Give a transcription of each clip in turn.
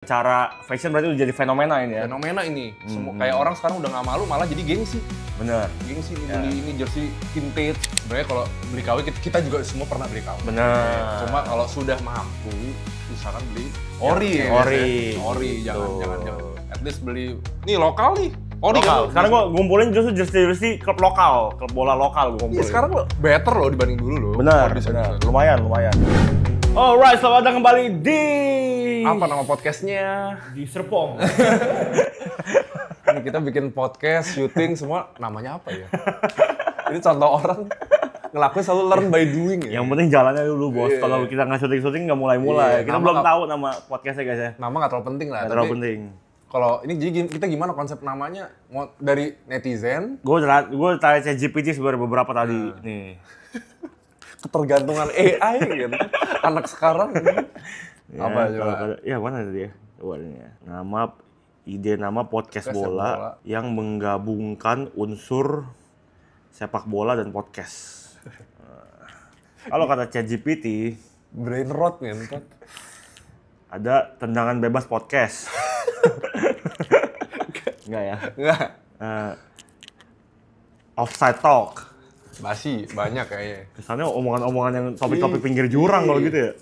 Cara fashion berarti udah jadi fenomena ini ya? Fenomena ini. Kayak orang sekarang udah nggak malu, malah jadi gengsi. Bener. Gengsi nih beli ini jersey vintage. Sebenarnya kalau beli KW, kita juga semua pernah beli KW. Bener. Cuma kalau sudah mampu, misalkan beli ori ya. Ori, jangan. At least beli, nih lokal nih. Ori lokal. kan? Sekarang gua ngumpulin justru jersey klub lokal, klub bola lokal gua ngumpulin. Iya, sekarang better loh dibanding dulu loh. Bener. Lumayan. Alright, selamat datang kembali di... Apa nama podcastnya? Di Serpong. Ini kita bikin podcast, syuting, semua namanya apa ya? Ini contoh orang ngelakuin selalu learn by doing ya? Yang penting jalannya dulu, Bos. Iya. Kalau kita nggak syuting nggak mulai-mulai. Kita belum tahu nama podcastnya, guys ya. Nama nggak terlalu penting lah. Nggak terlalu penting. Kalau ini jadi kita gimana konsep namanya? Mau dari netizen? Gue tanya ChatGPT beberapa tadi. Nih. Ketergantungan AI gitu. Anak sekarang ini. Ya, apa coba? Ya mana tadi ya? Coba ini ya. Ide nama podcast bola yang menggabungkan unsur sepak bola dan podcast. Kalau kata ChatGPT, brain rot ngentot. Ada tendangan bebas podcast. Enggak ya? Enggak. Offside talk. Basi, banyak kayaknya. Kesannya omongan-omongan yang topik-topik pinggir jurang kalau gitu ya.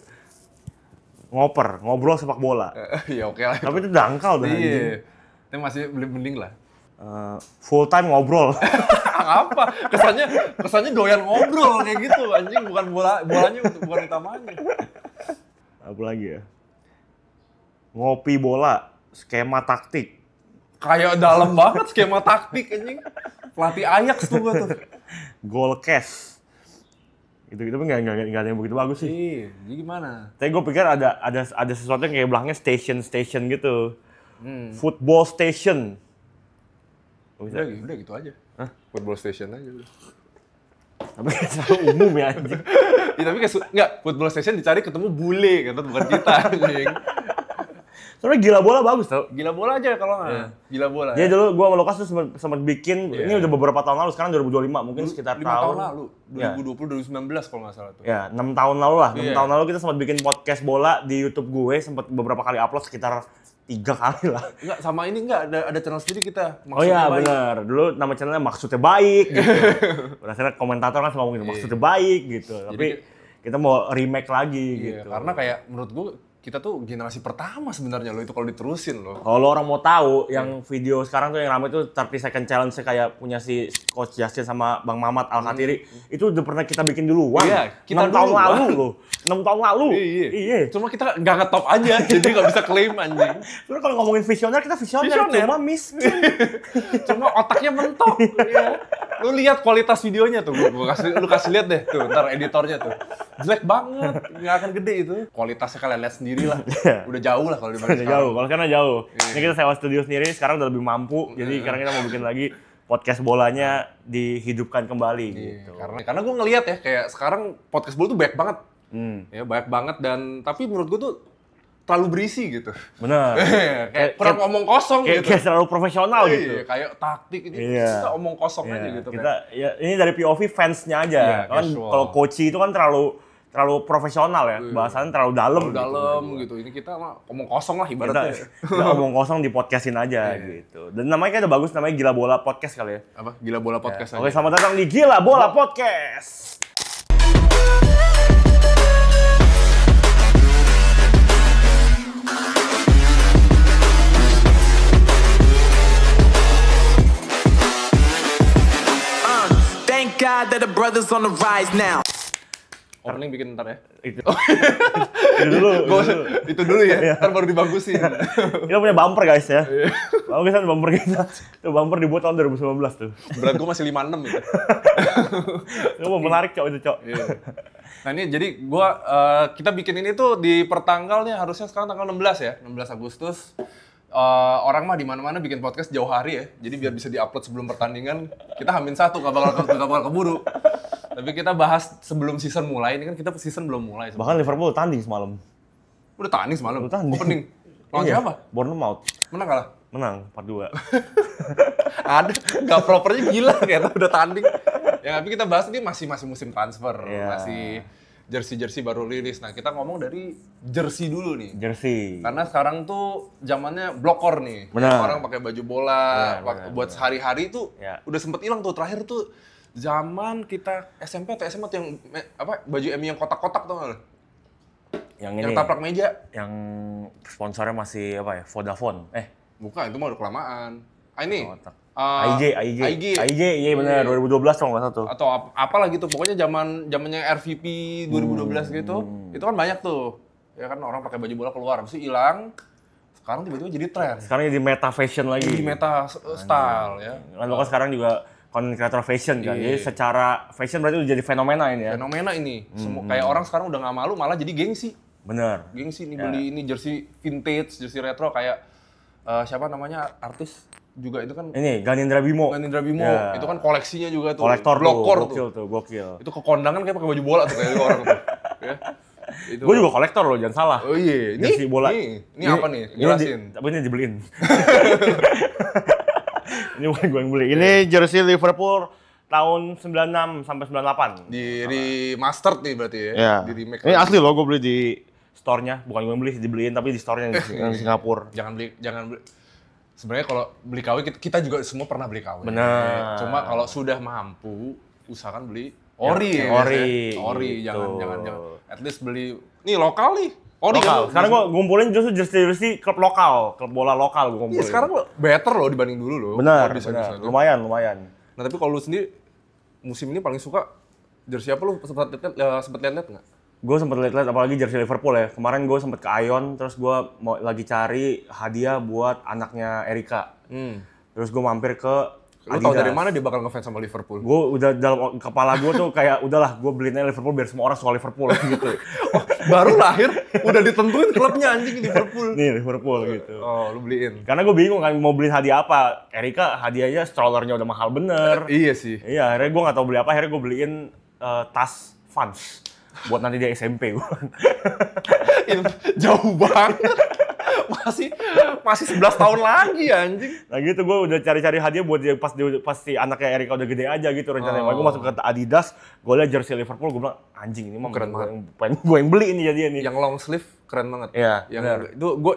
Ngobrol sepak bola. Ya oke lah. Tapi itu dangkal dah. Iya. Itu masih mending lah. Full time ngobrol. Apa? Kesannya doyan ngobrol kayak gitu anjing, bukan bolanya bukan utamanya. Apa lagi ya? Ngopi bola, skema taktik. Kayak dalam banget skema taktik anjing. Pelatih Ajax tuh gua tuh. Goal cash. Gitu tapi nggak ada yang begitu bagus sih. Iya, jadi gimana? Tapi gue pikir ada sesuatu yang kayak belakangnya station gitu. Football station. Udah gitu aja. Hah? Football station aja udah. Tapi selalu umum ya anjing. Iya tapi nggak, football station dicari ketemu bule kan, bukan kita anjing. Soalnya gila bola bagus tau. Gila bola aja kalau nggak. Gila bola. Jadi dulu gue sama Lukas tuh sempat bikin, ini udah beberapa tahun lalu, sekarang 2025, mungkin sekitar 5 tahun lalu, 2020, 2019 kalau nggak salah tuh. Ya, 6 tahun lalu lah. 6 tahun lalu kita sempat bikin podcast bola di YouTube gue, sempat beberapa kali upload sekitar 3 kali lah. Enggak, sama ini ada channel sendiri kita. Oh iya benar. Dulu nama channelnya Maksudnya Baik gitu. Akhirnya komentator kan ngomong gitu, Maksudnya Baik gitu. Tapi kita mau remake lagi gitu. Karena kayak menurut gue kita tuh generasi pertama sebenarnya loh itu kalau diterusin loh. Kalau orang mau tahu yang video sekarang tuh yang ramai tuh 30 second challenge kayak punya si Coach Justin sama Bang Mamat Al-Khatiri. Itu udah pernah kita bikin duluan. Iya, 6 tahun lalu loh. 6 tahun lalu. Iya. Cuma kita nggak ngetop aja, jadi nggak bisa klaim anjing. Terus kalau ngomongin visioner, kita visioner. Cuma miskin. Cuma otaknya mentok. Iya. Lu lihat kualitas videonya tuh, lu kasih lihat deh tuh, ntar editornya tuh. Jelek banget, nggak akan gede itu. Kualitasnya kalian lihat sendiri lah. Udah jauh lah kalau dibanding sekarang. Jauh, kalau sekarang jauh. Ini kita sewa studio sendiri, sekarang udah lebih mampu. Jadi sekarang kita mau bikin lagi podcast bolanya dihidupkan kembali gitu. Karena gue ngelihat ya, kayak sekarang podcast bola tuh banyak banget. Ya banyak banget tapi menurut gue tuh terlalu berisi gitu. Bener. kayak kurang omong kosong gitu. Kayak terlalu profesional gitu. Kayak taktik ini kita omong kosong aja gitu. Ini dari POV fansnya aja. Kan kalau coachy itu kan terlalu profesional ya. Bahasannya terlalu dalam. Gitu. Ini kita mah omong kosong lah ibaratnya. Kita omong kosong di podcastin aja gitu. Dan namanya kan udah bagus, namanya Gila Bola Podcast kali ya. Apa? Gila Bola Podcast aja. Oke, selamat datang di Gila Bola Podcast. God that the brothers on the rise now. Opening bikin ntar ya. Itu dulu. Itu dulu ya. Ntar baru dibagusin. Kita punya bumper guys ya. Bagus kan bumper kita. Itu bumper dibuat tahun 2019 tuh. Berat gue masih 56 gitu. Itu menarik cok itu cok. Nah ini jadi kita bikin ini tuh di pertanggalnya harusnya sekarang tanggal 16 ya. 16 Agustus. Orang mah di mana-mana bikin podcast jauh hari ya. Jadi biar bisa diupload sebelum pertandingan, kita H-1 nggak bakal keburu. Tapi kita bahas sebelum season mulai. Ini kan kita season belum mulai. Bahkan Liverpool tanding semalam. Udah tanding semalam. Opening. Lawan siapa? Bournemouth. Menang kalah? Menang 4-2. Ada nggak propernya gila kayak udah tanding. Ya tapi kita bahas ini masih musim transfer, masih jersey baru rilis. Nah, kita ngomong dari jersey dulu nih. Jersey. Karena sekarang tuh zamannya blokor nih. Benar. Orang pakai baju bola, Benar. buat sehari-hari tuh Ya. udah sempet hilang tuh. Terakhir tuh zaman kita SMP atau SMA tuh yang baju MU yang kotak-kotak tuh nggak? Yang Yang ini. taplak meja. Yang sponsornya masih apa ya? Vodafone. Bukan, itu mah udah kelamaan. Ini. Kotak. IG. IG, iya benar. 2012 kalau nggak salah tuh. Atau apalah gitu. Pokoknya zamannya RVP 2012 gitu. Itu kan banyak tuh. Ya kan orang pakai baju bola keluar, habis itu hilang. Sekarang tiba-tiba jadi tren. Sekarang jadi meta fashion lagi. Jadi meta style ya. Kan lo kan sekarang juga content creator fashion kan. Iya. Jadi secara fashion berarti udah jadi fenomena ini ya. Fenomena ini. Semua kayak orang sekarang udah nggak malu, malah jadi gengsi. Bener. Gengsi nih beli ini jersey vintage, jersey retro kayak siapa namanya artis juga itu kan Ini Ganindra Bimo. Ganindra Bimo. Ya. Itu kan koleksinya juga tuh. Kolektor Blokor tuh, gokil. Itu ke kondangan kayak pakai baju bola tuh kayak orang tuh. Ya. Itu. Gue juga kolektor loh, jangan salah. Oh iya, Jersey bola. Ini apa nih? Jelasin. Tapi ini dibeliin. Ini bukan gue yang beli. Ini jersey Liverpool tahun 96 sampai 98. Di remastered nih berarti ya. Ya. Di remake. Ini asli loh, gue beli di store-nya. Bukan gue yang beli, dibeliin tapi di store-nya yang di Singapura. Jangan beli. Sebenarnya kalau beli KW kita juga semua pernah beli KW. Benar. Cuma kalau sudah mampu usahakan beli ori. Ya, ori. Ori, Gitu. jangan. At least beli nih lokal nih. Ori Lokal. kan. Sekarang gue ngumpulin justru jersey klub lokal, klub bola lokal gue ngumpulin. Iya, sekarang better loh dibanding dulu loh. benar, Kalau benar. tuh. Lumayan. Nah, tapi kalau lu sendiri musim ini paling suka jersey apa lu sempat lihat nggak? Gue sempet liat-liat apalagi jersey Liverpool ya. Kemarin gue sempet ke Ion, terus gue mau lagi cari hadiah buat anaknya Erika. Terus gue mampir ke Lu Adidas. tahu dari mana dia bakal ngefans sama Liverpool? Gue udah dalam kepala gue tuh kayak udahlah gue beliin aja Liverpool biar semua orang suka Liverpool gitu. Oh, baru lahir udah ditentuin klubnya anjing Liverpool. Nih Liverpool gitu. Oh, lu beliin. Karena gue bingung kan mau beliin hadiah apa. Erika hadiahnya strollernya udah mahal bener. Iya sih. Iya, akhirnya gue nggak tahu beli apa. Akhirnya gue beliin tas Vans buat nanti dia SMP gue. Jauh banget. Masih 11 tahun lagi anjing. Nah gitu gue udah cari-cari hadiah buat dia pas si anaknya Erika udah gede aja gitu rencananya. Gue masuk ke Adidas, gue liat jersey Liverpool, gue bilang anjing ini mah Keren banget. gue yang beli ini jadi ini. Yang long sleeve keren banget. Iya, Yang benar. itu gue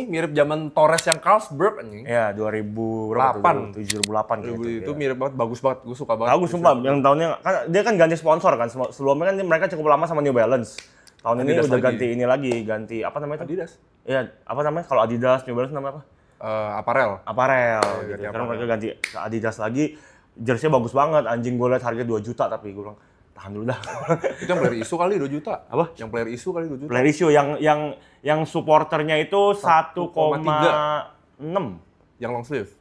mirip zaman Torres yang Carlsberg anjing. Iya, 2008 gitu. Itu Ya. mirip banget, bagus banget. Gue suka banget. Bagus sumpah, yang tahunnya kan dia kan ganti sponsor kan. Sebelumnya kan mereka cukup lama sama New Balance. Tahun ini Adidas udah lagi. ganti apa namanya itu? Adidas. Iya, apa namanya? Kalau Adidas, New Balance namanya apa? Apparel. Aparel gitu. ganti Sekarang aparel. mereka ganti ke Adidas lagi. Jersey-nya bagus banget. Anjing gue liat harga 2 juta tapi gue bilang tahan dulu dah. Itu yang player isu kali 2 juta. Apa? Yang player isu kali 2 juta. Player issue yang supporternya itu 1,6 Yang long sleeve.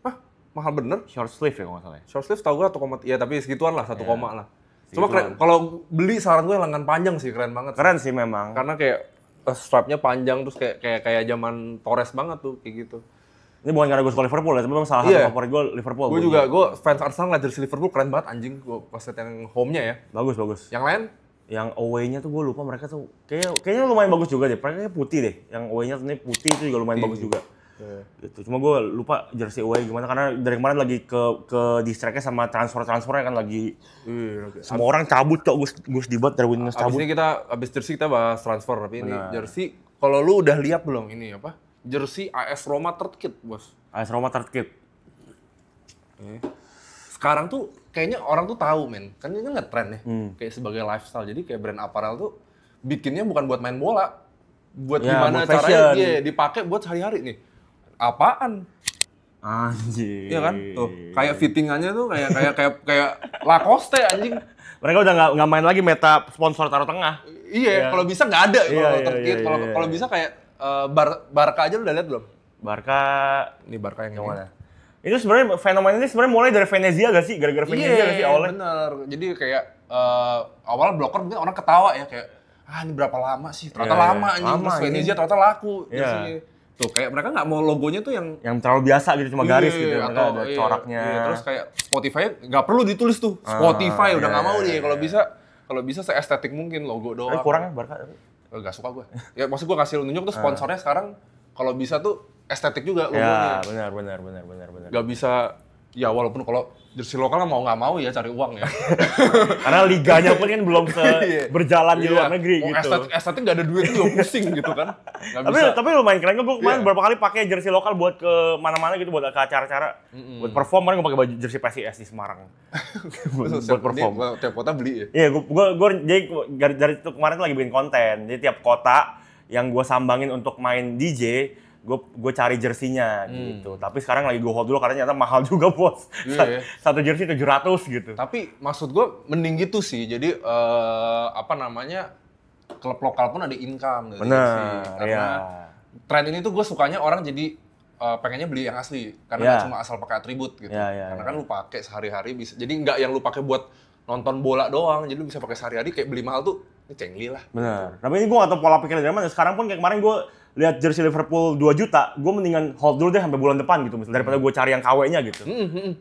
Hah, mahal bener. short sleeve ya kalau nggak salah. Ya. Short sleeve tahu gue 1, ya tapi segituan lah, 1, lah. Segituan. Cuma keren, kalau beli saran gue yang lengan panjang sih, keren banget. Keren sih memang. Karena kayak stripe-nya panjang terus kayak zaman Torres banget tuh kayak gitu. Ini bukan karena gue suka Liverpool ya, tapi memang salah satu Iya. favorit gue Liverpool. Gue juga, gue fans Arsenal liat jersey Liverpool keren banget anjing. Gue pas liat yang home-nya ya. Bagus. Yang lain? Yang away-nya tuh gue lupa mereka tuh kayaknya lumayan bagus juga deh. Mereka putih deh. Yang away-nya tuh ini putih itu juga lumayan bagus juga. Gitu. Cuma gue lupa jersey away gimana karena dari kemarin lagi ke distract-nya sama transfernya kan lagi semua orang cabut cok Gus Dibat dari Williams cabut. Abis jersey kita bahas transfer, tapi ini jersey kalau lu udah lihat belum ini apa? Jersey AS Roma third kit, Bos. AS Roma third kit. Sekarang tuh kayaknya orang tuh tahu, men. Kan ini nge-trend ya. Kayak sebagai lifestyle. Jadi kayak brand apparel tuh bikinnya bukan buat main bola. Buat Ya, gimana buat caranya fashion. dia dipakai buat sehari-hari nih. Apaan? Anjing. Iya kan? Tuh, kayak fittingannya tuh kayak Lacoste anjing. Mereka udah nggak main lagi meta sponsor taruh tengah. Iya, kalau bisa nggak ada Iya, kalau iya, third kit. iya, Kalau iya, kalau iya. bisa kayak Barca aja lu udah lihat belum? Barca Ini Barca yang mana? Itu sebenarnya fenomena ini sebenarnya mulai dari Venezia gak sih? Gara-gara Venezia gak sih awalnya? Bener. Jadi kayak awalnya blokor mungkin orang ketawa ya kayak ini berapa lama sih? Ternyata Iya, lama anjing. lama Terus ini. Venezia ternyata laku. Iya. Jersey. Tuh kayak mereka nggak mau logonya tuh yang Yang terlalu biasa gitu cuma garis Iya, gitu. Mereka ada coraknya. Iya, terus kayak Spotify nggak perlu ditulis tuh. Spotify udah iya, nggak mau iya, nih. Kalau bisa seestetik mungkin logo doang. Kurang ya Barca. Gak suka gue. Ya maksud gue kasih nunjuk tuh sponsornya sekarang kalau bisa tuh estetik juga Ya, logonya. benar. Gak bisa Ya walaupun kalau jersey lokal mau nggak mau ya cari uang ya. Karena liganya pun kan belum berjalan di luar negeri mau gitu. estetik nggak ada duit juga pusing gitu kan. Nggak bisa. Tapi lumayan keren. Gue kemarin beberapa kali pakai jersey lokal buat ke mana-mana gitu, buat ke acara-acara. Buat perform, kemarin gue pakai baju jersey PSIS di Semarang. buat perform. Tiap kota beli ya? Iya, jadi dari itu kemarin tuh lagi bikin konten. Jadi tiap kota yang gue sambangin untuk main DJ, gue cari jersinya gitu. Tapi sekarang lagi gue hold dulu karena ternyata mahal juga, Bos. Satu jersey 700 gitu. Tapi maksud gue mending gitu sih. Jadi klub lokal pun ada income dari jersey. Karena tren ini tuh gue sukanya orang jadi pengennya beli yang asli karena nggak cuma asal pakai atribut gitu. Karena kan lu pakai sehari-hari bisa. Jadi nggak yang lu pakai buat nonton bola doang. Jadi lu bisa pakai sehari-hari, kayak beli mahal tuh ini cengli lah. Benar. Tapi ini gue nggak tahu pola pikir dari mana. Sekarang pun kayak kemarin gue lihat jersey Liverpool 2 juta, gue mendingan hold dulu deh sampai bulan depan gitu, misalnya daripada gue cari yang KW-nya gitu.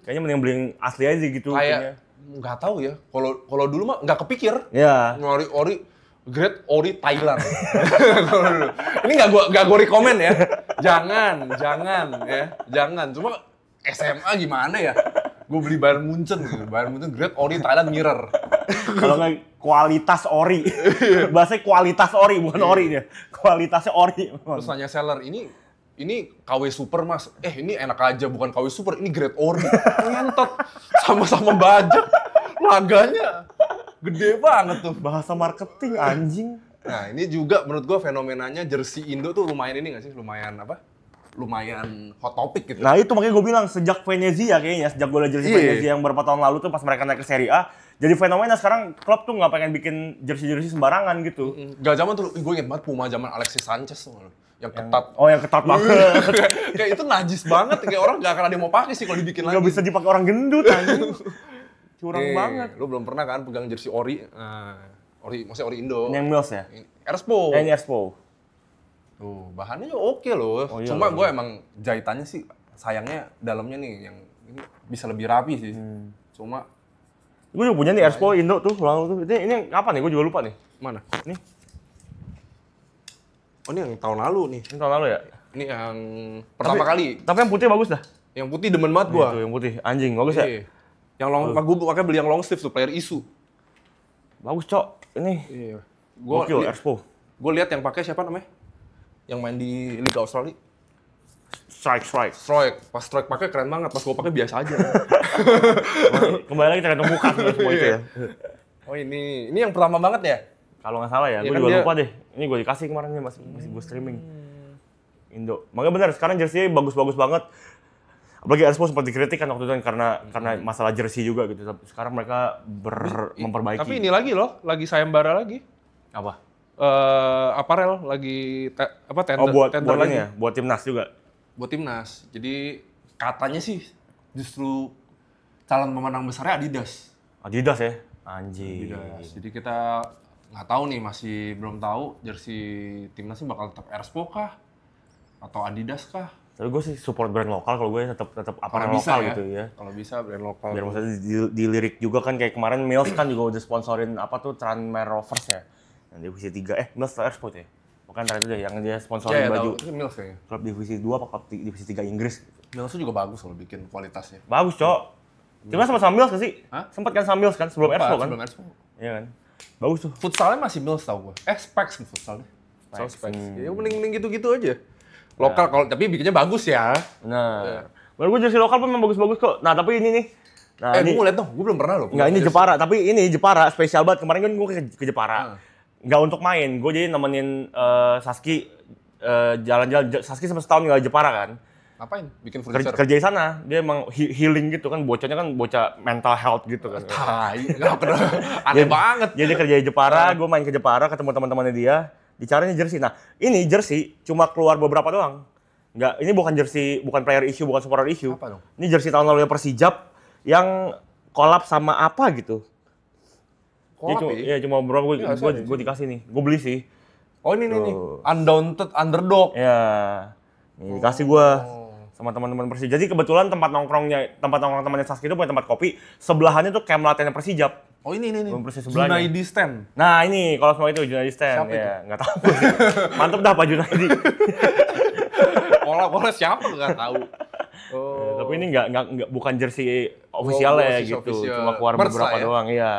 Kayaknya mendingan beli yang asli aja gitu. Kayak nggak tahu ya. Kalau dulu mah nggak kepikir. Iya. Ori Great Ori Thailand. Ini nggak gue rekomen ya. Jangan ya. Jangan. Cuma SMA gimana ya? Gue beli Bayern Munchen gitu. Bayern Munchen Great Ori Thailand Mirror. Kalau nggak kualitas ori. Bahasanya kualitas ori, bukan ori ya. Kualitasnya ori. Terus nanya seller, ini KW Super Mas. Ini enak aja, bukan KW Super, ini Great Ori. Ngentot. Sama-sama bajak. Laganya gede banget tuh. Bahasa marketing anjing. Nah, ini juga menurut gua fenomenanya jersey Indo tuh lumayan ini nggak sih? Lumayan hot topic gitu. Nah itu makanya gue bilang sejak Venezia kayaknya, sejak gue liat jersey Venezia yang beberapa tahun lalu tuh pas mereka naik ke Serie A, jadi fenomena sekarang klub tuh nggak pengen bikin jersey sembarangan gitu. Gak zaman tuh, gue inget banget Puma zaman Alexis Sanchez tuh, yang ketat. Yang ketat banget. Kayak itu najis banget, kayak orang gak akan ada yang mau pakai sih kalau dibikin lagi. Gak bisa dipakai orang gendut anjing. Curang banget. Lu belum pernah kan pegang jersey Ori? Maksudnya Ori Indo. Ini yang Mills ya? Erspo. Ini Erspo. Tuh, bahannya oke loh. Cuma gue emang jahitannya sih sayangnya dalamnya nih yang ini bisa lebih rapi sih. Cuma gue juga punya nih Erspo Indo tuh, tuh. Ini apa nih? Gue juga lupa nih. Mana? Nih. Oh, ini yang tahun lalu nih. Ini tahun lalu ya? Ini yang pertama kali. Tapi yang putih bagus dah. Yang putih demen banget gua. Itu yang putih, anjing bagus ya. Yang gue pakai beli yang long sleeve tuh, player isu. Bagus, Cok. Ini. Iya. Gokil Erspo. Gue lihat yang pakai siapa namanya? Yang main di Liga Australia. Strike. Pas Strike pakai keren banget, pas gue pakai biasa aja. Kembali lagi tergantung muka semua itu ya. Oh ini yang pertama banget ya? Kalau nggak salah ya, gue juga lupa deh. Ini gue dikasih kemarin nih, masih gue streaming. Indo. Makanya benar, sekarang jersey bagus-bagus banget. Apalagi Erspo sempat dikritik kan waktu itu karena masalah jersey juga gitu. Sekarang mereka memperbaiki. Tapi ini lagi loh, lagi sayembara lagi. Apa? Aparel lagi tender. Buat lagi ini ya, buat timnas juga. Buat timnas. Jadi katanya sih justru calon pemenang besarnya Adidas ya? Anjing. Adidas. Jadi kita nggak tahu nih, masih belum tahu jersey timnasnya bakal tetap Erspo kah atau Adidas kah? Tapi gue sih support brand lokal, kalau gue tetap aparel lokal ya, gitu ya. Kalau bisa brand lokal. Biar maksudnya dilirik juga kan, kayak kemarin Mills kan juga udah sponsorin Tranmere Rovers ya. Yang divisi 3, Mills atau Erspo ya? Bukan terakhir itu deh, yang dia sponsorin baju. Itu Mills kayaknya. Klub divisi 2 apa klub divisi 3 Inggris. Mills juga bagus kalau bikin kualitasnya. Bagus, Cok. Timnas sama Mills kan sih? Hah? Sempet kan sama Mills kan, sebelum Erspo kan? Sebelum Erspo. Iya kan? Bagus tuh. Futsalnya masih Mills tau gue. Specs futsalnya. Specs. Ya mending gitu-gitu aja. Lokal kalau tapi bikinnya bagus ya. Nah. Menurut gue jersey lokal pun memang bagus-bagus kok. Nah, tapi ini nih. Nah, gue mau lihat dong, gue belum pernah loh. Enggak, ini Jepara, tapi ini Jepara spesial banget. Kemarin kan gue ke Jepara. Enggak untuk main, gue jadi nemenin Saski jalan-jalan. Saski sempat setahun tinggal di Jepara kan. Ngapain? Bikin furniture? Kerja di sana, dia emang healing gitu kan, bocahnya kan bocah mental health gitu kan. Aneh banget. Jadi kerja di Jepara, gue main ke Jepara, ketemu teman-temannya dia. Dicarinya jersey. Nah, ini jersey cuma keluar beberapa doang. Enggak, ini bukan jersey, bukan player issue, bukan supporter issue. Apa dong? Ini jersey tahun lalu yang Persijap yang collab sama apa gitu. Collab ya? Iya, cuma beberapa gue dikasih nih. Gue beli sih. Oh, ini nih. Undaunted Underdog. Iya. Nih, dikasih gue sama teman-teman Persijap. Jadi kebetulan tempat nongkrong temannya Saski itu punya tempat kopi. Sebelahannya tuh camp latihannya Persijap. Oh ini. Junaidi Stand. Nah ini, kalau semua itu Junaidi Stand. Siapa ya, nggak tahu sih. Mantep dah Pak Junaidi. Pola siapa nggak tahu. Tapi ini nggak bukan jersey officialnya jersey gitu. official. Cuma keluar Merch beberapa lah ya. doang, iya.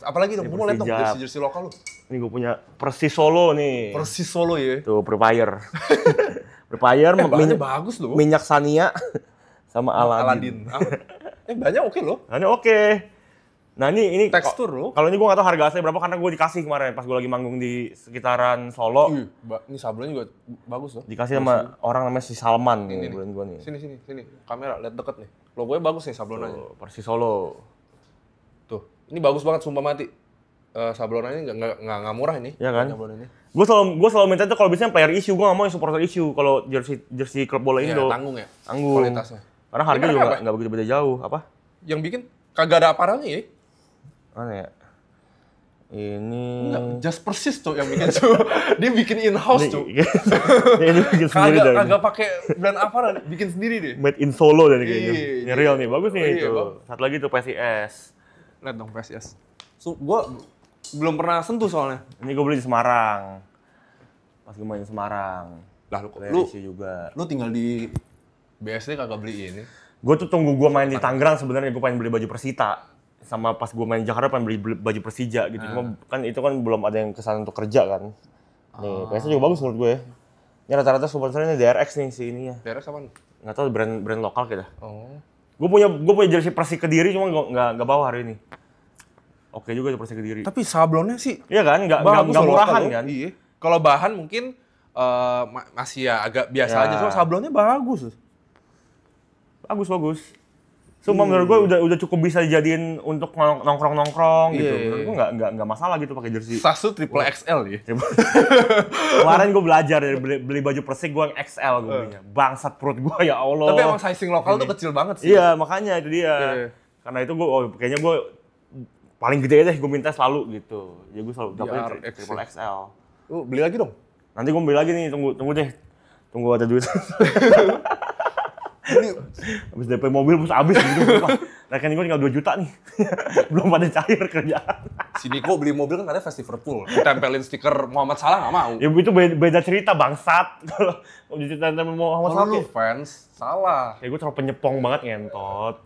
Apalagi dong, gue mau lihat dong Persijap. jersey lokal lu. Ini gue punya Persis Solo nih. Persis Solo ya. Tuh, Prepire. Prepire Bahannya bagus loh. minyak Sania sama Aladin. Banyak oke loh. Nah, ini oke. Nah, ini Tekstur loh. Kalau ini gue nggak tahu harga aslinya berapa karena gue dikasih kemarin pas gue lagi manggung di sekitaran Solo. Ini sablonnya juga bagus loh. Dikasih sama orang namanya si Salman nih, Ini brand gue nih. Sini. Kamera, lihat deket nih. Logonya bagus nih sablonannya. Tuh, Persis Solo. Tuh, ini bagus banget sumpah mati. Sablonannya nggak murah ini. Iya kan? Sablonannya. Gue selalu minta tuh kalau bisa player issue, gue nggak mau yang supporter issue kalau jersey klub bola Iya, Indo. tanggung ya. Tanggung. Kualitasnya. Karena harga Ini juga apa? nggak begitu beda jauh. Apa? Yang bikin kagak ada aparelnya ya. Mana ya? Ini. Enggak, just persis tuh yang bikin tuh. Dia bikin in-house tuh. Ini bikin sendiri dan Kagak pakai brand aparel, bikin sendiri deh. made in Solo dari kayaknya. Iya, Ini real nih, bagus nih iya, itu. Bang. Satu lagi tuh PSIS. Lihat dong PSIS. Gua belum pernah sentuh soalnya. Ini gue beli di Semarang. Pas gue main di Semarang. Lah Player lu issue juga. tinggal di BSD kagak beli ini. Gue tuh tunggu gue main di Tangerang sebenarnya gue pengen beli baju Persita. Sama pas gue main di Jakarta pengen beli baju Persija gitu. Cuma kan itu kan belum ada yang kesana untuk kerja kan. Nih, PS juga bagus menurut gue ya. Ini rata-rata sponsornya DRX nih si ininya. Daerah kapan? Nggak tahu brand lokal kita. Oh. Gue punya jersey Persik Kediri cuma nggak bawa hari ini. Oke juga tuh Persik Kediri. Tapi sablonnya sih Iya kan? Nggak bagus loh, murahan lokal kan? loh. Iya. Kalau bahan mungkin masih ya agak biasa Ya. aja, cuma sablonnya bagus. Bagus. Sumpah menurut gue udah cukup bisa dijadiin untuk nongkrong gitu. Iya. Menurut gue nggak masalah gitu pakai jersey. Sasu triple XL ya. Kemarin gue belajar dari beli baju Persik gue yang XL gue belinya. Bangsat perut gue ya Allah. Tapi emang sizing lokal tuh kecil banget sih. Iya makanya itu dia. Iya. Karena itu gue kayaknya gue paling gede deh gue minta selalu gitu. Jadi gue selalu dapetin RX triple XL. Lu beli lagi dong. Nanti gue beli lagi nih, tunggu deh. Tunggu ada duit. Habis DP mobil terus habis gitu. Rekening gue tinggal 2 juta nih. Belum pada cair kerjaan. Si Niko beli mobil kan katanya fans Liverpool. Ditempelin stiker Muhammad Salah nggak mau. Ya itu beda cerita bangsat. Kalau ditempel Muhammad Kalau Salah. lu fans Salah. Kayak gue terlalu penyepong banget ngentot.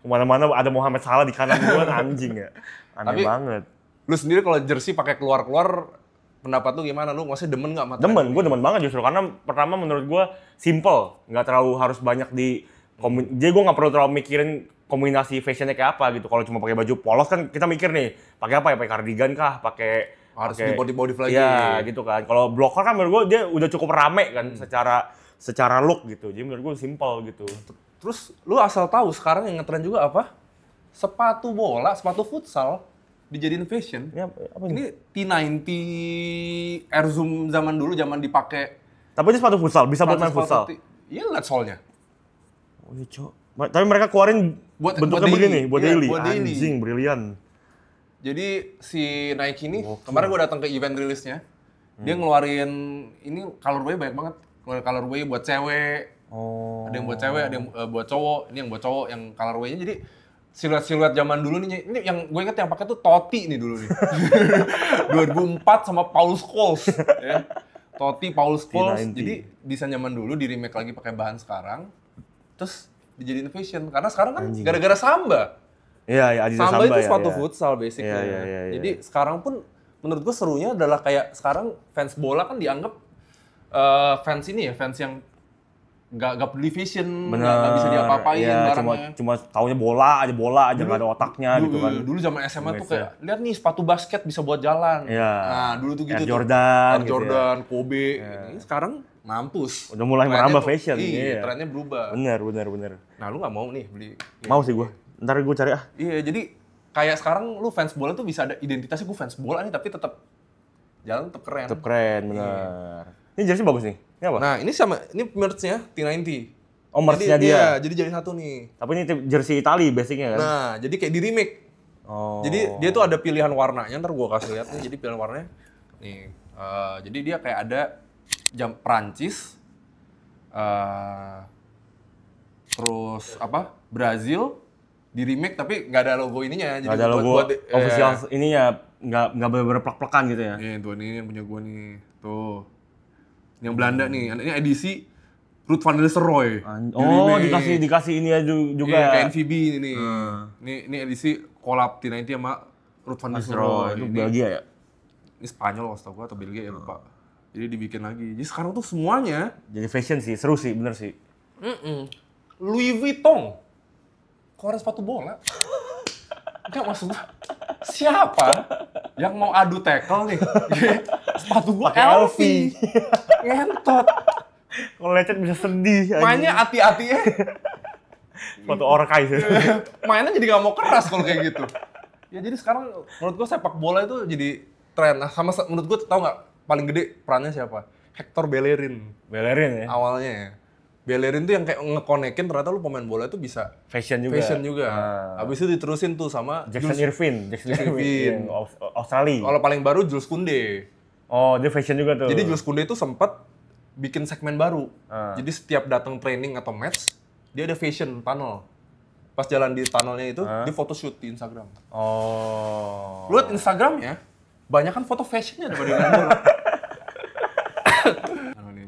Kemana-mana ada Muhammad Salah di kanan gue anjing ya. Aneh Tapi- banget. Lu sendiri kalau jersey pakai keluar-keluar, pendapat lu gimana? Lu maksudnya demen nggak sama tren Demen, ini? gue demen banget justru karena pertama menurut gue simple, nggak terlalu harus banyak jadi gue nggak perlu terlalu mikirin kombinasi fashionnya kayak apa gitu. Kalau cuma pakai baju polos kan kita mikir nih, pakai apa ya? Pakai cardigan kah? Pakai Harus dibodif lagi. Iya gitu kan. Kalau blocker kan menurut gue dia udah cukup rame kan secara look gitu. Jadi menurut gue simple gitu. Terus lu asal tahu sekarang yang ngetren juga apa? Sepatu bola, sepatu futsal dijadiin fashion. Ini apa ini? Ini T90 Air Zoom zaman dulu, zaman dipakai. Tapi ini sepatu futsal, bisa buat main futsal. Iya, lihat solnya. Oh iya, Cok. Tapi mereka keluarin bentuknya buat begini, daily. buat Iya, daily. buat daily. Anjing, brilian. Jadi si Nike ini, Gokil. kemarin gue datang ke event rilisnya, dia ngeluarin, ini colorway banyak banget. Ngeluarin colorway buat cewek, Oh. ada yang buat cewek, ada yang buat cowok. Ini yang buat cowok, yang colorway-nya. Jadi siluet-siluet zaman dulu nih, ini yang gue inget yang pakai tuh Totti nih dulu nih. 2004 sama Paul Scholes. Ya. Totti, Paul Scholes. T90. Jadi desain zaman dulu di remake lagi pakai bahan sekarang. Terus dijadiin fashion. Karena sekarang kan Anjing. gara-gara Samba. Iya, iya, Adidas Samba itu ya, sepatu ya. futsal basically. Iya. Jadi sekarang pun menurut gue serunya adalah kayak sekarang fans bola kan dianggap fans ini ya, fans yang nggak peduli fashion, nggak bisa diapa-apain iya, barangnya. cuma taunya bola aja nggak ada otaknya gitu kan. Dulu zaman SMA tuh Image-nya. kayak, lihat nih sepatu basket bisa buat jalan. Iya. Nah dulu tuh gitu Air tuh. Jordan Air gitu Jordan, Kobe. Ini sekarang mampus. Udah mulai Trennya merambah tuh- fashion, Iya, iya. trennya berubah. Bener. Nah lu nggak mau nih beli. Mau sih gue. Ntar gue cari ah. Iya, jadi kayak sekarang lu fans bola tuh bisa ada identitasnya, gue fans bola nih tapi tetap jalan tetap keren. Tetep keren, bener. Ini jersey bagus nih. Ini apa? Nah, ini sama ini merch-nya T90. Oh, merch-nya Jadi, dia. Iya, jadi jadi satu nih. Tapi ini jersey Itali basicnya kan? Nah, jadi kayak di remake. Oh. Jadi dia tuh ada pilihan warnanya, ntar gua kasih lihat nih. Jadi pilihan warnanya nih. Jadi dia kayak ada jam Prancis, terus apa? Brazil di remake tapi nggak ada logo ininya. Nggak ada logo official ininya, nggak bener-bener plek-plekan gitu ya? Nih tuh ini yang punya gua nih. Tuh. Ini yang Belanda nih. Ini edisi Ruud van Nistelrooy. Oh, dikasih ini aja juga. Iya, kayak NVB ini. Ini edisi collab T90 sama Ruud van Nistelrooy. Itu Belgia ya? Ini Spanyol kalau setahu gua atau Belgia ya lupa. Jadi dibikin lagi. Jadi sekarang tuh semuanya Jadi fashion sih, seru sih, bener sih. Louis Vuitton. Keluarin sepatu bola. Enggak maksud gua, siapa yang mau adu tackle nih? Sepatu gua LV. Ngentot. Kalau lecet bisa sedih. Mainnya hati-hati ya. Sepatu orkai sih. Mainnya jadi nggak mau keras kalau kayak gitu. Ya jadi sekarang menurut gua sepak bola itu jadi tren. Nah, menurut gua tau nggak paling gede perannya siapa? Hector Bellerin. Bellerin ya? Awalnya ya. Bellerin tuh yang kayak ngekonekin ternyata lu pemain bola itu bisa Fashion juga. Habis itu diterusin tuh sama Jackson Irvin. Yang Australia. Kalau paling baru Jules Koundé. Oh, dia fashion juga tuh. Jadi Jules Koundé itu sempat bikin segmen baru. Jadi setiap datang training atau match, dia ada fashion tunnel. Pas jalan di tunnelnya itu, dia photoshoot di Instagram. Oh. Lu liat Instagramnya, banyak kan foto fashionnya daripada dengan bola.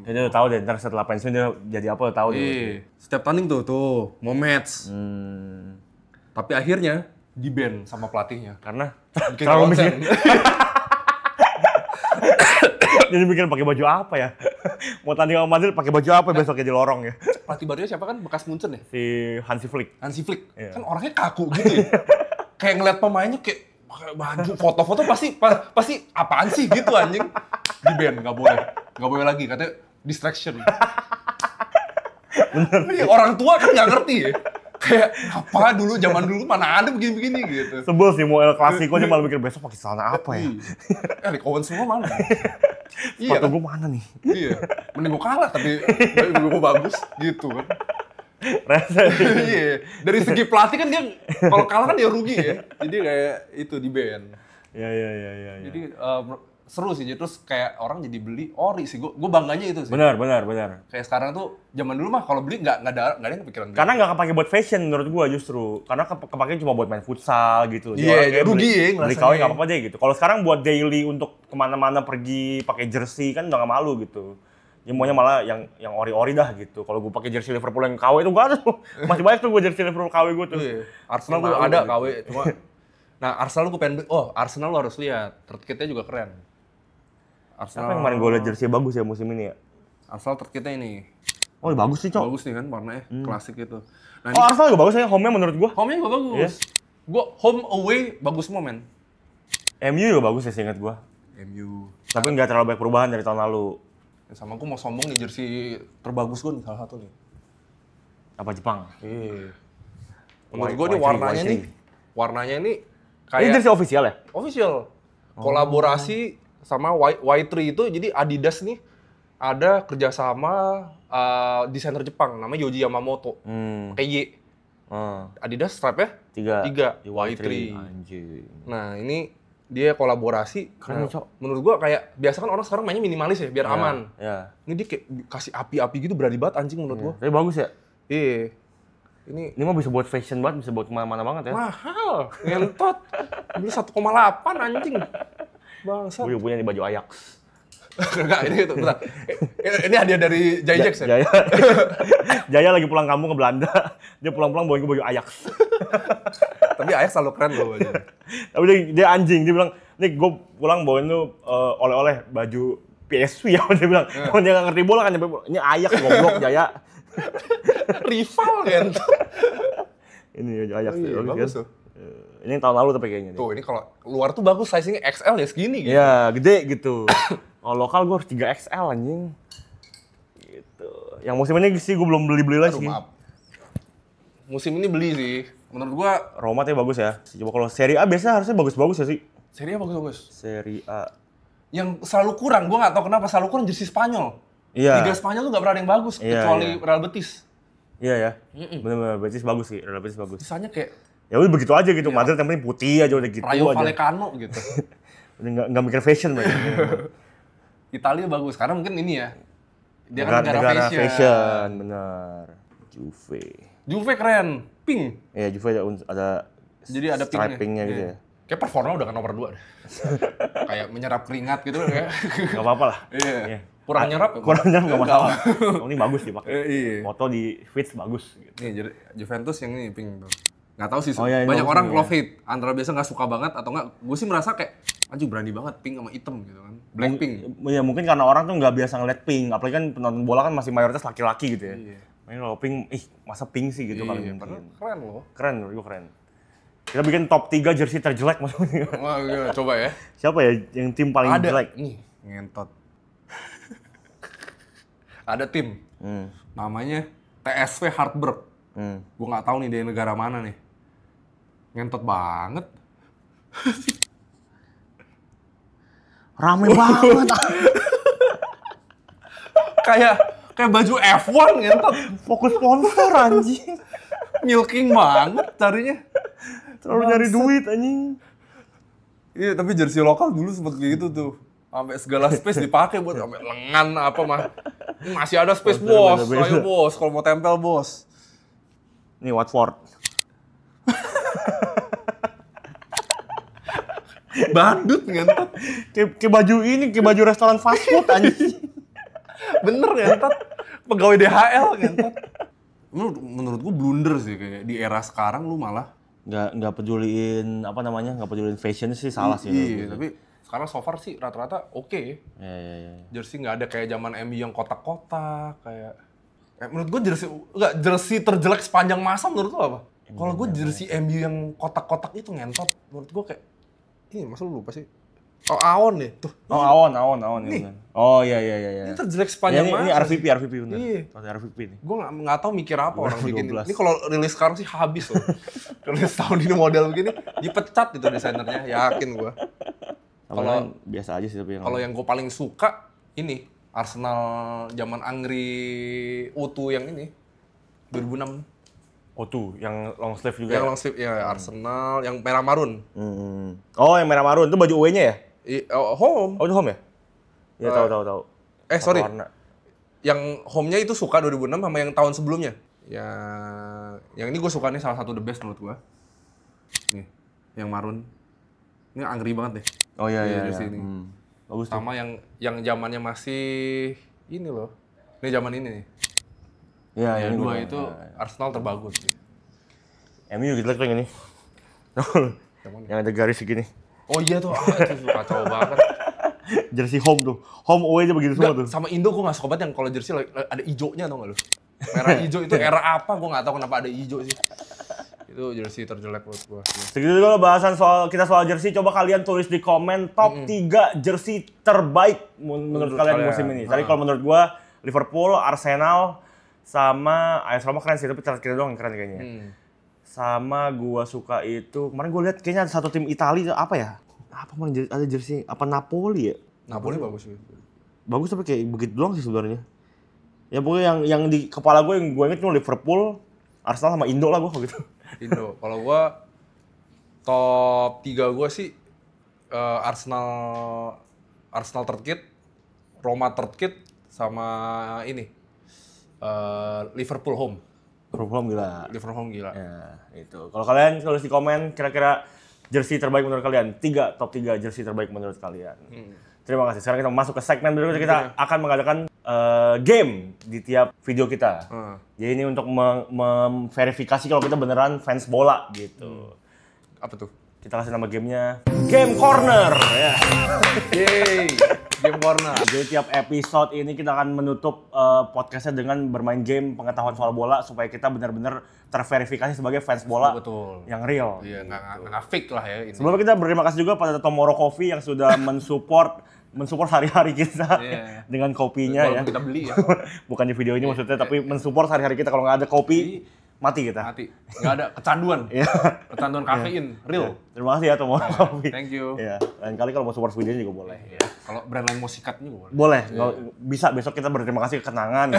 Dia udah tahu deh, ntar setelah pensiun dia jadi apa udah tahu deh. Iya. Setiap tanding tuh mau match. Tapi akhirnya di-ban sama pelatihnya. Karena Bikin terlalu konsen. mikir. Jadi mikir pakai baju apa ya? Mau tanding sama Madrid pakai baju apa besoknya di lorong ya? Pelatih barunya siapa kan? Bekas Munchen ya? Si Hansi Flick. Hansi Flick. Iya. Kan orangnya kaku gitu ya. Kayak ngeliat pemainnya kayak pakai baju, foto-foto pasti apaan sih gitu anjing. Di-ban, nggak boleh lagi, katanya distraction. Bener. Orang tua kan nggak ngerti ya. Kayak apa zaman dulu mana ada begini-begini gitu. Sebel sih mau El Clasico aja malah mikir besok pakai celana apa ya? Eric Owen semua mana? Sepatu kan? gue mana nih? Iya. Mending gue kalah tapi gue bagus gitu kan. Rasa Iya. Dari segi pelatih kan dia kalau kalah kan dia rugi ya. Jadi kayak itu di-ban. Ya. Jadi seru sih, terus kayak orang jadi beli ori sih, gue bangganya itu sih. Benar. Kayak sekarang tuh, zaman dulu mah kalau beli nggak ada yang kepikiran beli. Karena nggak kepake buat fashion menurut gua justru. Karena kepake cuma buat main futsal gitu. Iya, rugi ya beli ngerasanya. KW nggak apa-apa deh gitu. Kalau sekarang buat daily untuk kemana-mana pergi pakai jersey kan udah nggak malu gitu. Ya maunya malah yang ori-ori dah gitu. Kalau gua pakai jersey Liverpool yang KW itu nggak ada tuh. Masih banyak tuh gua jersey Liverpool KW gua tuh. Iya. Arsenal gue ada KW, cuma nah Arsenal gue pengen beli. Oh, Arsenal lo harus lihat, third-kitnya juga keren. Apa yang kemarin gue liat jersey bagus ya musim ini ya? Arsenal third-kitnya ini. Oh bagus sih Cok. Bagus nih kan warnanya, klasik gitu. Nah, Oh Arsenal juga bagus ya, home-nya menurut gua. home-nya juga bagus. Iya. Gue home away bagus semua men. MU juga bagus ya seingat gua. MU. Tapi nggak terlalu banyak perubahan dari tahun lalu. Sama gue mau sombong nih jersey terbagus gue nih salah satu nih. Apa Jepang? Iya. Menurut Y- gue nih Y3, warnanya Y3. nih, warnanya ini Ini kayak jersey official ya? official. Kolaborasi sama Y3 itu, jadi Adidas nih ada kerjasama desainer Jepang namanya Yoji Yamamoto. Pakai Y. Adidas stripe-nya 3. Y3. Anjir. Nah ini dia kolaborasi. Keren, Nah, Cok. menurut gua kayak biasa kan orang sekarang mainnya minimalis ya biar aman. Ya. Ini dia kayak kasih api-api gitu, berani banget anjing menurut gua. Tapi bagus ya. Iya. Ini Ini mah bisa buat fashion banget, bisa buat kemana-mana banget ya. mahal, ngentot. Beli 1,8 anjing. Bangsat. Gue juga punya nih baju Ajax. Enggak, ini itu bentar. Ini hadiah dari Jajax ya? Jaya. Jaya lagi pulang kampung ke Belanda. Dia pulang-pulang bawain gue baju Ajax. Tapi Ajax selalu keren loh bajunya. Tapi dia anjing, dia bilang, "Nih gue pulang bawain lu oleh-oleh baju PSV ya." Dia bilang, "Oh dia nggak ngerti bola kan, ini Ajax goblok Jaya." Rival kan. Ini Ajax Oh, iya, bagus bagus kan? tuh. Ini tahun lalu tapi kayaknya. Tuh, ini kalau luar tuh bagus, size-nya XL ya segini gitu. Iya, gede gitu. Kalau lokal gue harus 3XL anjing. Gitu. Yang musim ini sih gue belum beli-beli lagi. Aduh, maaf. Musim ini beli sih. Menurut gua Roma tuh bagus ya. Coba kalau Serie A biasanya harusnya bagus-bagus ya sih. serinya bagus-bagus. Serie A. Yang selalu kurang, gua nggak tahu kenapa selalu kurang jersey Spanyol. Iya. Liga Spanyol tuh nggak pernah ada yang bagus, Iya, kecuali iya. Real Betis. Iya ya. Bener-bener Betis bagus sih. Real Betis bagus. Sisanya kayak Ya udah begitu aja gitu. Madrid yang penting putih aja udah gitu Rayo aja. Vallecano gitu. Udah nggak mikir fashion mereka. Italia bagus, karena mungkin ini ya. Dia kan Negara negara fashion. fashion, bener. Juve. Juve keren, pink. Ya Juve ada Jadi ada pinknya. stripingnya gitu Iya. ya. Kayak performa udah kan nomor 2 deh. Kayak menyerap keringat gitu kayak. Gak apa-apa lah. Iya. Iya. Kurang nyerap ya? Kurang nyerap nggak masalah. Yang penting bagus dipakai. Iya. Foto di feeds bagus. Gitu. Nih, jadi Juventus yang ini pink tuh. Nggak tahu sih, Oh, iya, banyak bagus orang nih, love hate. Antara biasa nggak suka banget atau nggak, gue sih merasa kayak, anjir berani banget pink sama hitam gitu kan. Blackpink. Ya mungkin karena orang tuh nggak biasa ngeliat pink, apalagi kan penonton bola kan masih mayoritas laki-laki gitu ya. Iya. Makanya kalau pink, masa pink sih gitu kalau Iya, mungkin. padahal keren loh. Keren, menurut gue keren. Kita bikin top 3 jersey terjelek maksudnya. Wah, gila, coba ya. Siapa ya yang tim paling Ada jelek? nih, ngentot. Ada tim, namanya TSV Hartberg. Gue nggak tahu nih dari negara mana nih. Ngentot banget. Rame banget. kayak baju F1 ngentot. Fokus sponsor anjing. Milking banget carinya. Terlalu nyari duit anjing. Iya, tapi jersey lokal dulu sempet kayak gitu tuh. Sampai segala space dipakai buat sampai lengan apa mah. Ini masih ada space bos. Ayo bos, kalau mau tempel bos. Nih Watford. Bandut ngentot. Kayak baju ini, kayak baju restoran fast food anjing. Bener ngentot. Pegawai DHL ngentot. Menurut gue blunder sih kayak di era sekarang lu malah Nggak peduliin nggak peduliin fashion sih salah sih. Iya, tapi sekarang so far sih rata-rata oke. Iya. Jersey nggak ada kayak zaman MU yang kotak-kotak kayak. Menurut gue jersey terjelek sepanjang masa menurut lo apa? Kalau gue jersey MU yang kotak-kotak itu ngentot. Menurut gue kayak ini masa lu lupa sih? Oh Awon nih tuh. Oh Awon Nih. ya. Oh iya. Ini terjelek sepanjang masa. Ini RVP bener. Iya. RVP nih. Gue nggak tahu mikir apa orang bikin 12. ini. Kalau rilis sekarang sih habis loh. Rilis tahun ini model begini dipecat itu desainernya, yakin gue. Kalau biasa aja sih tapi Kalau yang gue paling suka ini Arsenal zaman Angri Utu yang ini 2006. Oh tuh, yang long sleeve juga. Yang long sleeve ya Arsenal yang merah marun. Oh, yang merah marun itu baju away-nya ya? Home. Oh, itu home ya? Iya, tahu. Sorry. Warna. Yang home-nya itu suka 2006 sama yang tahun sebelumnya. Yang ini gue suka nih salah satu the best menurut gue. Nih, yang marun. Ini angry banget deh. Oh iya. Ini. Bagus tuh. Sama yang zamannya masih ini loh. Ini zaman ini nih. Iya, Yang ini dua bener. itu Arsenal terbagus sih. MU gitu yang ini. Yang ada garis segini. Oh iya tuh, itu kacau banget. Jersey home tuh. Home away aja begitu semua tuh. Sama Indo gue gak suka banget yang kalau jersey ada hijaunya tau gak lu? Merah hijau itu era apa? Gue gak tahu kenapa ada hijau sih. Itu jersey terjelek menurut gue. Segitu dulu bahasan soal jersey. Coba kalian tulis di komen top 3 jersey terbaik menurut kalian musim ini. Tadi kalau menurut gue Liverpool, Arsenal, sama AS Roma keren sih, tapi terakhir doang yang keren kayaknya. Sama gua suka itu, kemarin gua lihat kayaknya ada satu tim Italia apa ya? Apa kemarin ada jersey apa Napoli ya? Napoli bagus sih. Bagus tapi kayak begitu doang sih sebenarnya. Ya pokoknya yang di kepala gue yang gue inget cuma Liverpool, Arsenal sama Indo lah gua gitu. Indo. Kalau gua top 3 gua sih Arsenal third kit, Roma third kit, sama ini Liverpool home. Liverpool home gila. Ya, itu. Kalau kalian tulis di komen kira-kira jersey terbaik menurut kalian. Top 3 jersey terbaik menurut kalian. Terima kasih. Sekarang kita masuk ke segmen berikutnya. Kita akan mengadakan game di tiap video kita. Jadi ini untuk memverifikasi kalau kita beneran fans bola gitu. Apa tuh? Kita kasih nama gamenya Game Corner. Ya. Yeay, Game Corner. Jadi tiap episode ini kita akan menutup podcastnya dengan bermain game pengetahuan soal bola supaya kita benar-benar terverifikasi sebagai fans bola yang real. Iya, nggak fake lah ya ini. Sebelumnya kita berterima kasih juga pada Tomorrow Coffee yang sudah mensupport hari-hari kita dengan kopinya ya. Kita beli ya. Bukan di video ini maksudnya, tapi mensupport hari-hari kita. Kalau nggak ada kopi, mati kita. Nggak ada kecanduan. Kecanduan kafein, real. Terima kasih ya Tomorrow Coffee. Thank you. Ya, lain kali kalau mau support videonya juga boleh. Kalau brand lain mau sikat juga boleh. Boleh, bisa besok kita berterima kasih ke kenangan.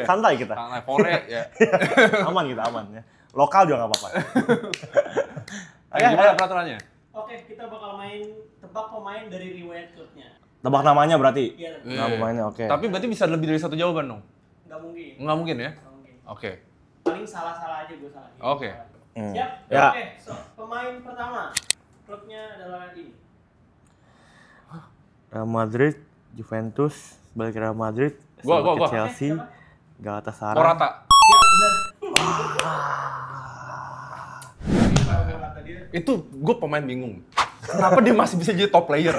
Santai kita. Santai, fore ya. Aman kita, aman ya. Lokal juga nggak apa-apa. Gimana peraturannya? Oke, kita bakal main tebak pemain dari riwayat klubnya. Tebak namanya berarti? Iya. Nama pemainnya, oke. Tapi berarti bisa lebih dari satu jawaban dong? Nggak mungkin. Nggak mungkin ya? Nggak mungkin. Oke. Paling salah-salah aja gue salah. Oke. Siap? Ya. Oke, pemain pertama. Klubnya adalah ini. Real Madrid, Juventus, balik ke Real Madrid, Gua. ke Chelsea, Galatasaray. Morata. Ya benar. Itu gue pemain bingung. Kenapa dia masih bisa jadi top player?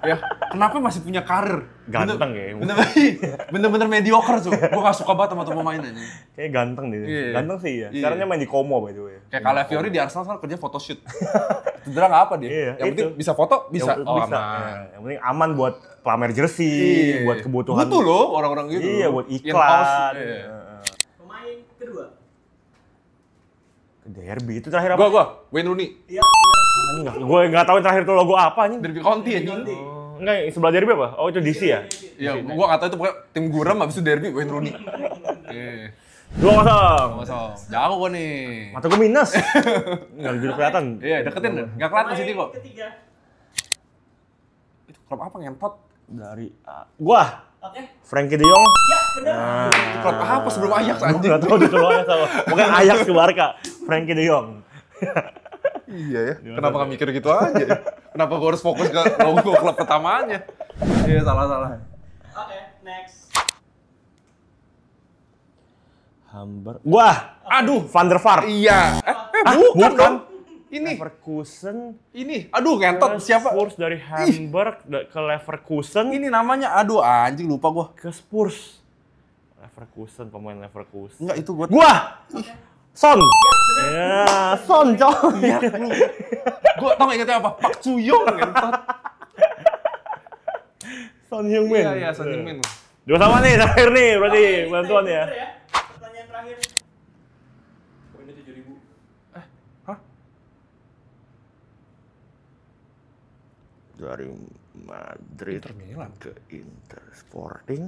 Ya, kenapa masih punya karir? Ganteng ya. Bener-bener mediocre tuh. Gue gak suka banget sama tuh pemain aja. Kayak ganteng dia. Iya. Ganteng sih ya. Iya. Sekarang dia main di Como by the way. Kayak Calafiori di Arsenal sekarang kerja photoshoot. Cedera nggak apa dia? Iya, yang penting itu. bisa foto, bisa. Yang, Oh, bisa. aman. Ya, yang penting aman buat pamer jersey, Iya. buat kebutuhan. Butuh loh orang-orang gitu. Iya, buat In-house, iklan. iya. Pemain kedua. Derby itu terakhir apa? Gua Wayne Rooney. Iya benar. Gue nggak tahu yang terakhir itu logo apa anjing. Derby County aja. County. Enggak, yang sebelah Derby apa? Oh itu DC ya? Iya, gua nggak tahu itu pokoknya tim Guram habis itu Derby Wayne Rooney. Iya. 2-0. Kosong. Jago gua nih. Mata gue minus. Nggak jadi kelihatan. Iya, deketin deh. Nggak kelihatan sini kok. Ketiga. Itu klub apa ngentot? Dari gua Oke. Frankie De Jong. Ya benar. Itu klub apa sebelum Ajax Gue anjing? nggak tahu di keluarnya sama. Mungkin Ajax ke Barca. Frankie De Jong. Iya ya. Kenapa nggak mikir gitu aja? Kenapa gua harus fokus ke logo klub pertamanya? Iya, salah. Oke, next. Hamburg. Gua. Aduh, Van der Vaart. iya. Ah, Bukan dong. Ini. Leverkusen. Aduh, ngentot. Ke Siapa? Spurs dari Hamburg ke Leverkusen Ini namanya, aduh anjing lupa gua. ke Spurs. Leverkusen, pemain Leverkusen. Enggak, itu gua. Gua. Son. Ya, Son coy. Gua tau gak ingetnya apa? Pak Chuyong ngentot. Son Heung-min. Iya, Son Heung-min. Dua sama nih, terakhir nih berarti Oke, ini bantuan ya. tiebreaker Pertanyaan terakhir. Poinnya 7.000. Dari Madrid Inter Milan. ke Inter Sporting.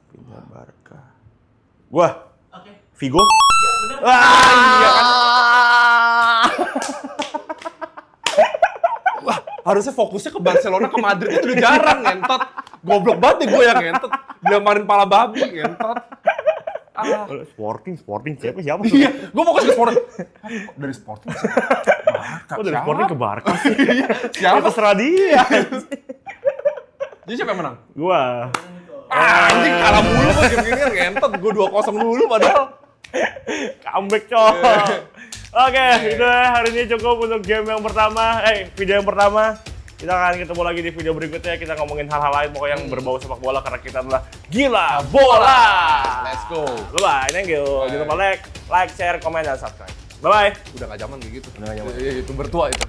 Pindah Barca. Gua. Oke. Vigo. Ya benar. Iya kan? Harusnya fokusnya ke Barcelona, ke Madrid itu udah jarang ngentot. Goblok banget nih gue yang ngentot. Dilamarin pala babi ngentot. Ah. Sporting siapa tuh? Iya, gue fokus ke Sporting. Kok dari Sporting? Barca, Kok dari siapa? Sporting ke Barca sih? Iya, Ya siapa? terserah dia. Jadi siapa yang menang? Gua. Anjing kalah mulu kok game-game kan ngentot. Gue 2-0 dulu padahal. Comeback coy. Oke, itu hari ini cukup untuk game yang pertama. Video yang pertama. Kita akan ketemu lagi di video berikutnya. Kita ngomongin hal-hal lain pokoknya yang berbau sepak bola karena kita adalah gila bola. Let's go. Bye, thank you. Jangan lupa like, share, komen, dan subscribe. Bye bye. Udah gak zaman kayak gitu. Udah nggak zaman. Iya, YouTuber tua itu.